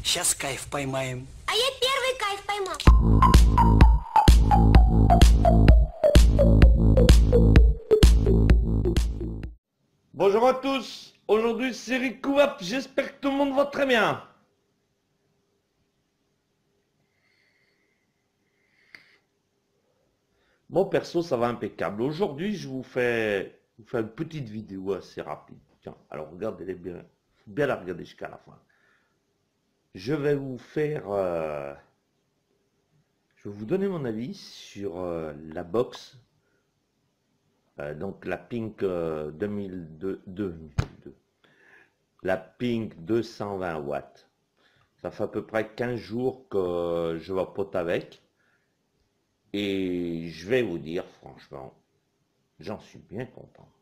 Сейчас кайф поймаем. А я первый кайф поймал. Bonjour à tous, aujourd'hui c'est Ricouap, j'espère que tout le monde va très bien. Bon perso ça va impeccable. Aujourd'hui je vous fais une petite vidéo assez rapide. Tiens, alors regardez-les bien, faut bien la regarder jusqu'à la fin. Je vais vous faire, je vais vous donner mon avis sur la box, donc la Pink 2002, la Pink 220 watts. Ça fait à peu près 15 jours que je vapote avec. Et je vais vous dire, franchement, j'en suis bien content.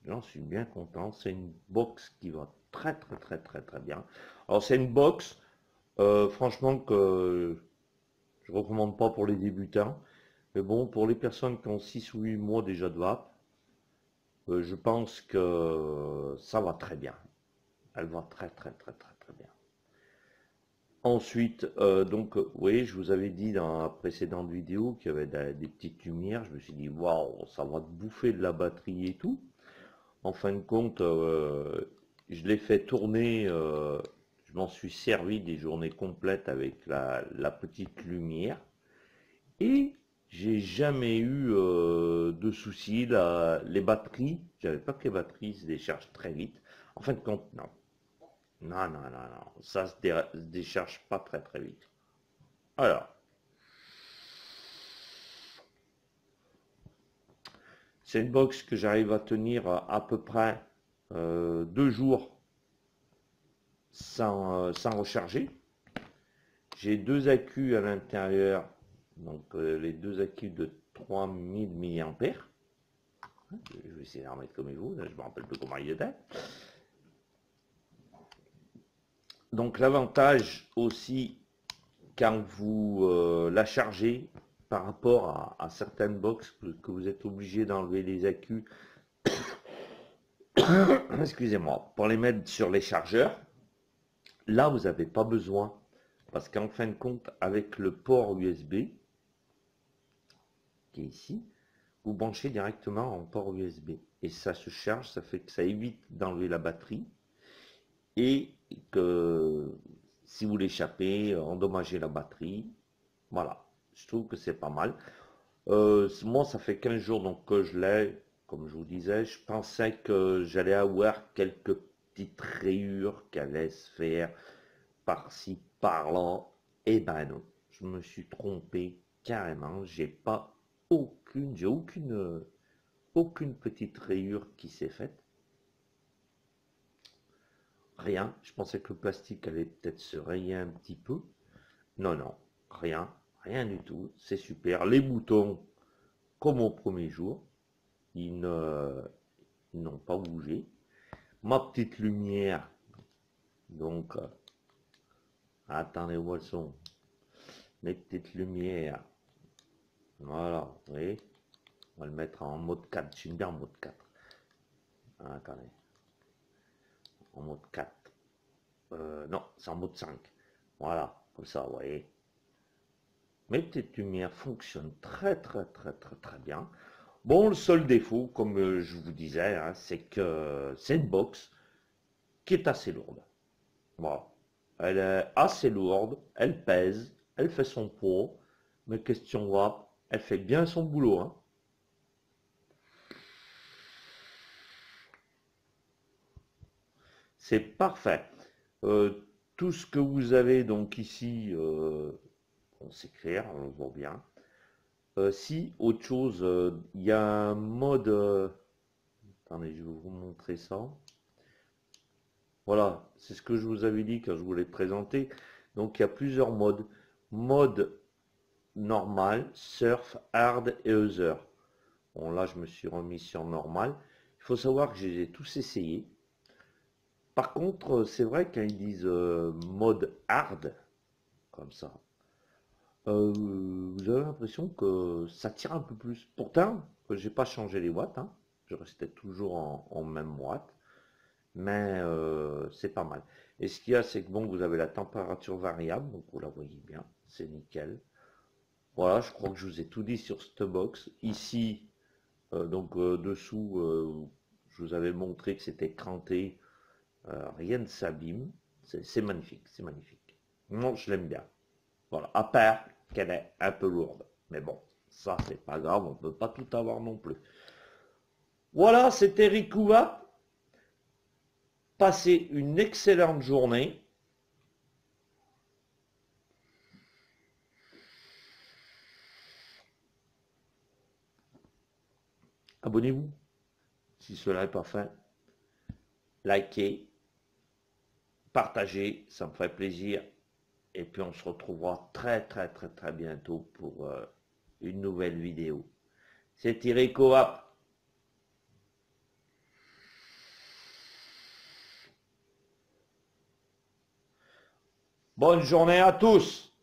J'en suis bien content. C'est une box qui va très bien. Alors c'est une box, franchement, que je ne recommande pas pour les débutants. Mais bon, pour les personnes qui ont 6 ou 8 mois déjà de vape, je pense que ça va très bien. Elle va très bien. Ensuite, donc, oui, je vous avais dit dans la précédente vidéo qu'il y avait des petites lumières. Je me suis dit, waouh, ça va te bouffer de la batterie et tout. En fin de compte, je l'ai fait tourner, je m'en suis servi des journées complètes avec la petite lumière. Et j'ai jamais eu de soucis. Les batteries, j'avais pas que les batteries se déchargent très vite. En fin de compte, non. Non, ça se décharge pas très vite. Alors, c'est une box que j'arrive à tenir à peu près 2 jours sans recharger. J'ai 2 accus à l'intérieur, donc les 2 accus de 3000 mAh. Je vais essayer de remettre comme il faut, je me rappelle plus comment il était. Donc l'avantage aussi, quand vous la chargez, par rapport à certaines box que vous êtes obligé d'enlever les accus, excusez-moi, pour les mettre sur les chargeurs, là vous n'avez pas besoin, parce qu'en fin de compte, avec le port USB, qui est ici, vous branchez directement en port USB, et ça se charge, ça fait que ça évite d'enlever la batterie, et que si vous l'échappez, endommagez la batterie. Voilà, je trouve que c'est pas mal. Moi, ça fait 15 jours donc que je l'ai, comme je vous disais. Je pensais que j'allais avoir quelques petites rayures qui allaient se faire par-ci, par-là. Et ben non, je me suis trompé carrément. J'ai aucune petite rayure qui s'est faite. Rien. Je pensais que le plastique allait peut-être se rayer un petit peu. Non, rien du tout. C'est super. Les boutons, comme au premier jour, ils n'ont pas bougé. Ma petite lumière, donc, attendez où elles sont. Mes petites lumières, voilà, vous voyez. On va le mettre en mode 4. Je suis bien en mode 4. Attendez. En mode 4. Non, c'est en mode 5. Voilà, comme ça, vous voyez. Mes petites lumières fonctionnent très bien. Bon, le seul défaut, comme je vous disais, hein, c'est que c'est une box qui est assez lourde. Voilà. Elle est assez lourde, elle pèse, elle fait son poids, mais question vape, elle fait bien son boulot. Hein. C'est parfait. Tout ce que vous avez donc ici, c'est clair, on voit bien. Si, autre chose, il y a un mode... attendez, je vais vous montrer ça. Voilà, c'est ce que je vous avais dit quand je vous l'ai présenté. Donc il y a plusieurs modes. Mode normal, surf, hard et other. Bon là je me suis remis sur normal. Il faut savoir que je les ai tous essayés. Par contre, c'est vrai quand ils disent mode hard, comme ça, vous avez l'impression que ça tire un peu plus. Pourtant, j'ai pas changé les watts, hein. Je restais toujours en même watts. mais c'est pas mal. Et ce qu'il y a, c'est que bon, vous avez la température variable, donc vous la voyez bien, c'est nickel. Voilà, je crois que je vous ai tout dit sur cette box. Ici, dessous, je vous avais montré que c'était cranté, rien ne s'abîme. C'est magnifique, c'est magnifique. Moi, je l'aime bien. Voilà, à part qu'elle est un peu lourde. Mais bon, ça, c'est pas grave, on peut pas tout avoir non plus. Voilà, c'était Rikuva. Passez une excellente journée. Abonnez-vous si cela n'est pas fait. Likez, partagez, ça me ferait plaisir. Et puis on se retrouvera très bientôt pour une nouvelle vidéo. C'est Thierry Coap. Bonne journée à tous.